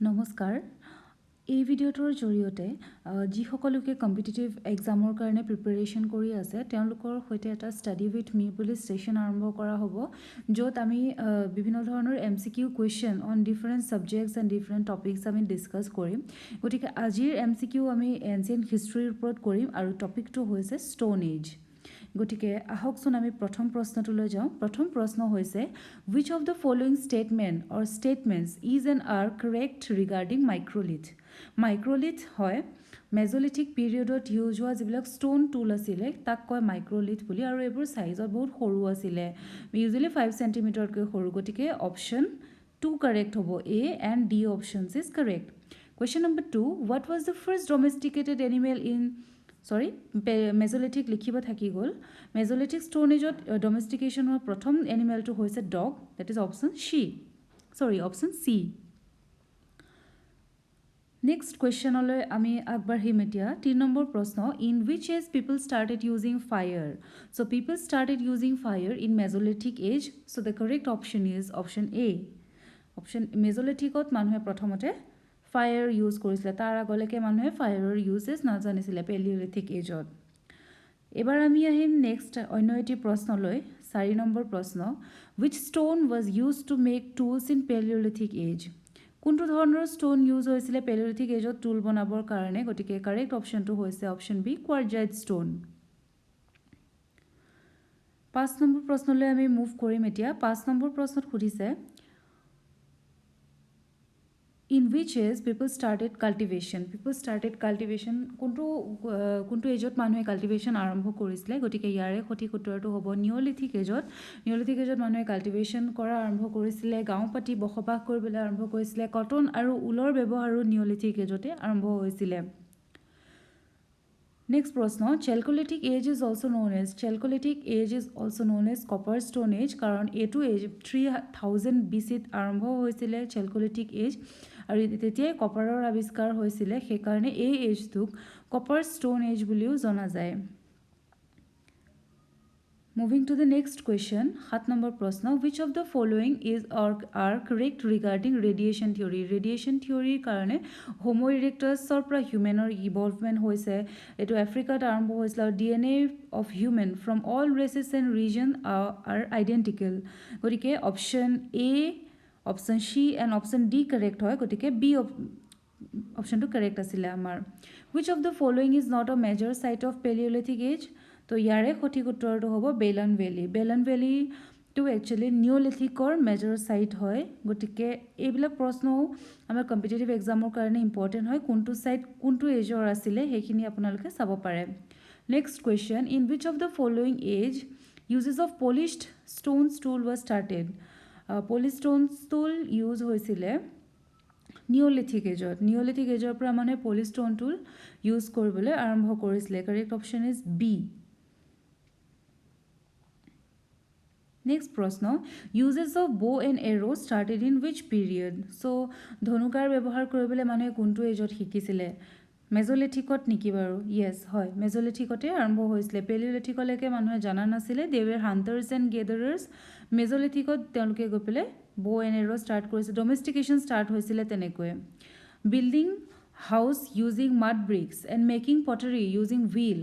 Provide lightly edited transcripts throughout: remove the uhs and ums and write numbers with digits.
নমস্কাৰ এই ভিডিঅ'টোৰ জৰিয়তে যিসকলকে কম্পিটিটিভ এক্সামৰ কাৰণে প্ৰিপাৰেচন কৰি আছে তেওঁলোকৰ সৈতে এটা ষ্টাডি উইথ মি বুলি ছেশ্যন আৰম্ভ কৰা হ'ব য'ত আমি বিভিন্ন ধৰণৰ MCQ question on different subjects and different topics আমি ডিছকাছ কৰিম গতিকে আজিৰ MCQ আমি এনচিয়েণ্ট হিষ্ট্ৰীৰ ওপৰত কৰিম আৰু টপিকটো হৈছে ষ্টোন এজ গতিকে আহকচোন আমি প্ৰথম প্ৰশ্নটোলৈ যাওঁ প্ৰথম প্ৰশ্ন হৈছে which of the following statement or statements is and are correct regarding microlith হয় মেজোলিথিক পিৰিয়ডত ইউজ হোৱা যিবিলাক ষ্টোন টুল আছিলে তাক কয় মাইক্ৰলিথ বুলি আৰু এইবোৰ সাইজত বহুত সৰু আছিলে ইউজুৱেলি 5 সেন্টিমিটাৰতকৈ সৰু গতিকে অপশ্যন 2 কাৰেক্ট হ'ব A and D options is correct question number 2 what was the first domesticated animal in মেজোলিথিক লিখিব থাকি গ'ল মেজোলিথিক ষ্টোন এজত ডমেষ্টিকেশ্যন হোৱা প্ৰথম এনিমেলটো হৈছে dog that is option C next কুৱেশ্যনলৈ আমি আগবাঢ়িম এতিয়া 3 নম্বৰ প্ৰশ্ন in which age people started using fire so' people started using fire in Mesolithic age so' the correct option is option A option মেজোলিথিকত মানুহে প্ৰথমতে ফায়াৰ ইউজ কৰিছিলে তাৰ আগলৈকে মানুহে ফায়াৰৰ ইউজেছ নাজানিছিলে পেলিঅলিথিক এজত এবাৰ আমি আহিম নেক্সট অন্য এটি প্ৰশ্নলৈ 4 নম্বৰ প্ৰশ্ন which stone was used to make tools in Paleolithic age কোনটো ধৰণৰ ষ্টোন ইউজ হৈছিলে পেলিঅলিথিক এজত টুল বনাবৰ কাৰণে গতিকে কাৰেক্ট অপশ্যনটো হৈছে অপশ্যন বি কোৱাৰ্জাইট ষ্টোন 5 নম্বৰ প্ৰশ্নলৈ আমি মুভ কৰিম এতিয়া 5 নম্বৰ প্ৰশ্নত সুধিছে in which age people started cultivation কোনটো এজত মানুহে কাল্টিভেশ্যন আৰম্ভ কৰিছিলে গতিকে ইয়াৰে সঠিক উত্তৰটো হ'ব নিঅলিথিক এজত মানুহে কাল্টিভেশ্যন কৰা আৰম্ভ কৰিছিলে গাঁও পাতি বসবাস কৰিবলৈ আৰম্ভ কৰিছিলে কটন আৰু উলৰ ব্যৱহাৰো নিঅলিথিক এজতে আৰম্ভ হৈছিলে নেক্সট প্ৰশ্ন Chalcolithic age is also known as copper stone age কাৰণ এইটো এজ 3000 BC-ত আৰম্ভ হৈছিলে Chalcolithic age আৰু তেতিয়াই কপাৰৰ আৱিষ্কাৰ হৈছিলে সেইকাৰণে এই এজটোক কপাৰ ষ্টোন এজ বুলিও জনা যায় Moving to the next question, 7 number prashna. Which of the following is or are correct regarding radiation theory? Radiation theory karone Homo erectus or human or evolvement hoise. Eto Africa arambho hoisla DNA of human from all races and regions are identical. Gotike option A, option C and option D correct hoy. Gotike B option to correct asile amar. Which of the following is not a major site of Paleolithic age? তো ইয়াৰে সঠিক উত্তৰটো হ'ব Belan valley to actually নিঅলিথিকৰ major site হয় গতিকে এইবিলাক প্ৰশ্নও আমাৰ কম্পিটিটিভ এক্সামৰ কাৰণে ইম্পৰ্টেণ্ট হয় কোনটো সাইট কোনটো এজৰ আছিলে সেইখিনি আপোনালোকে চাব পাৰে next question in which of the following age uses of polished stones tool was started polished stones tool use হৈছিলে নিঅলিথিক এজৰ পৰা মানে polished stone tool ইউজ কৰিবলৈ আৰম্ভ কৰিছিলে correct option is B Next prashna uses of bow and arrow started in which period so ধনুকাৰ ব্যৱহাৰ কৰিবলৈ মানুহে কোনটো এজত শিকিছিলে মেজোলিথিকত নেকি বাৰু yes হয় মেজোলিথিকতে আৰম্ভ হৈছিলে পেলিঅলিথিকলৈকে মানুহে জানা নাছিলে they were hunters and gatherers মেজোলিথিকত তেওঁলোকে গৈ পেলে bow and arrow start কৰিছে domestication start হৈছিলে তেনেকৈ building house using mud bricks and making pottery using wheel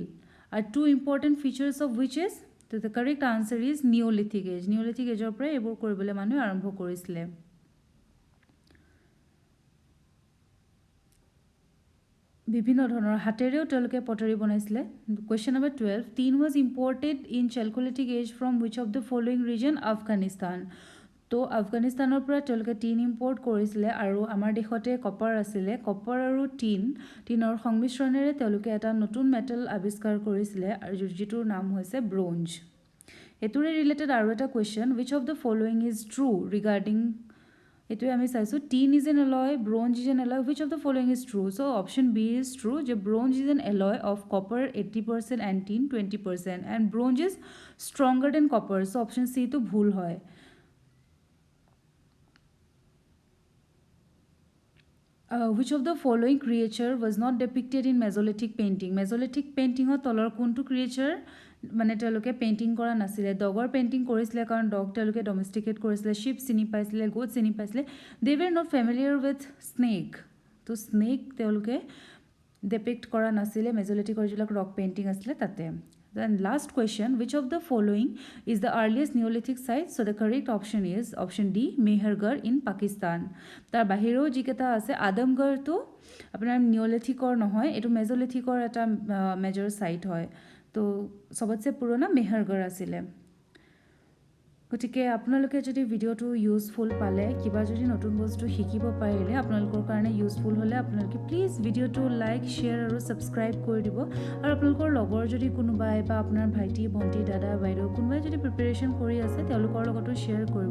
are two important features of which is So the correct answer is Neolithic age. Neolithic age opera ebor koribole manu arambho korisile. Bibhinno dhoroner hatereo teloke pottery banaisile. Question number 12. Tin was imported in Chalcolithic age from which of the following region? Afghanistan. তো আফগানিস্তানৰ পৰা তেওঁলোকে tin import কৰিছিলে আৰু আমাৰ দেশতে copper আছিলে copper আৰু টিনৰ সংমিশ্ৰণেৰে তেওঁলোকে এটা নতুন মেটেল আৱিষ্কাৰ কৰিছিলে আৰু যিটোৰ নাম হৈছে ব্ৰঞ্জ এটোৰে ৰিলেটেড আৰু এটা question which of the following is true regarding এটোৱে আমি চাইছো tin is an alloy bronze is an alloy which of the following is true so option B is true যে bronze is an alloy of copper 80% and tin 20% and bronze is stronger than copper so option C to ভুল হয় Which of the following creature was not depicted in Mesolithic painting? Mesolithic painting তলৰ কোনটো creature মানে তেওঁলোকে painting কৰা নাছিলে ডগৰ painting কৰিছিলে কাৰণ ডগ তেওঁলোকে ডমেষ্টিকেট কৰিছিলে শিপ চিনি পাইছিলে গোট চিনি পাইছিলে দে ৱেৰ নট ফেমিলিয়াৰ উইথ স্নেক তো স্নেক তেওঁলোকে ডেপিক্ট কৰা নাছিলে মেজলিথিকৰ যিবিলাক ৰক পেইন্টিং আছিলে তাতে Then last question, which of the following is the earliest Neolithic site? So the correct option is option D, Mehergarh in Pakistan. Tar bahiro jiketa ase Adamgarh to apnar Neolithic or nohoy, etu Mesolithic or eta major site hoy. To sobotse purona Mehergarh asile. গতিকে আপোনালোকে যদি ভিডিওটো useful পালে কিবা যদি নতুন বস্তু শিকিব পাৰিলে আপোনালোকৰ কাৰণে ইউজফুল হ'লে আপোনালোকে প্লিজ ভিডিওটো লাইক শ্বেয়াৰ আৰু ছাবস্ক্ৰাইব কৰি দিব আৰু আপোনালোকৰ লগৰ যদি কোনোবাই বা আপোনাৰ ভাইটি ভণ্টি দাদা বাইদেউ কোনোবাই যদি প্ৰিপাৰেচন কৰি আছে তেওঁলোকৰ লগতো শ্বেয়াৰ কৰিব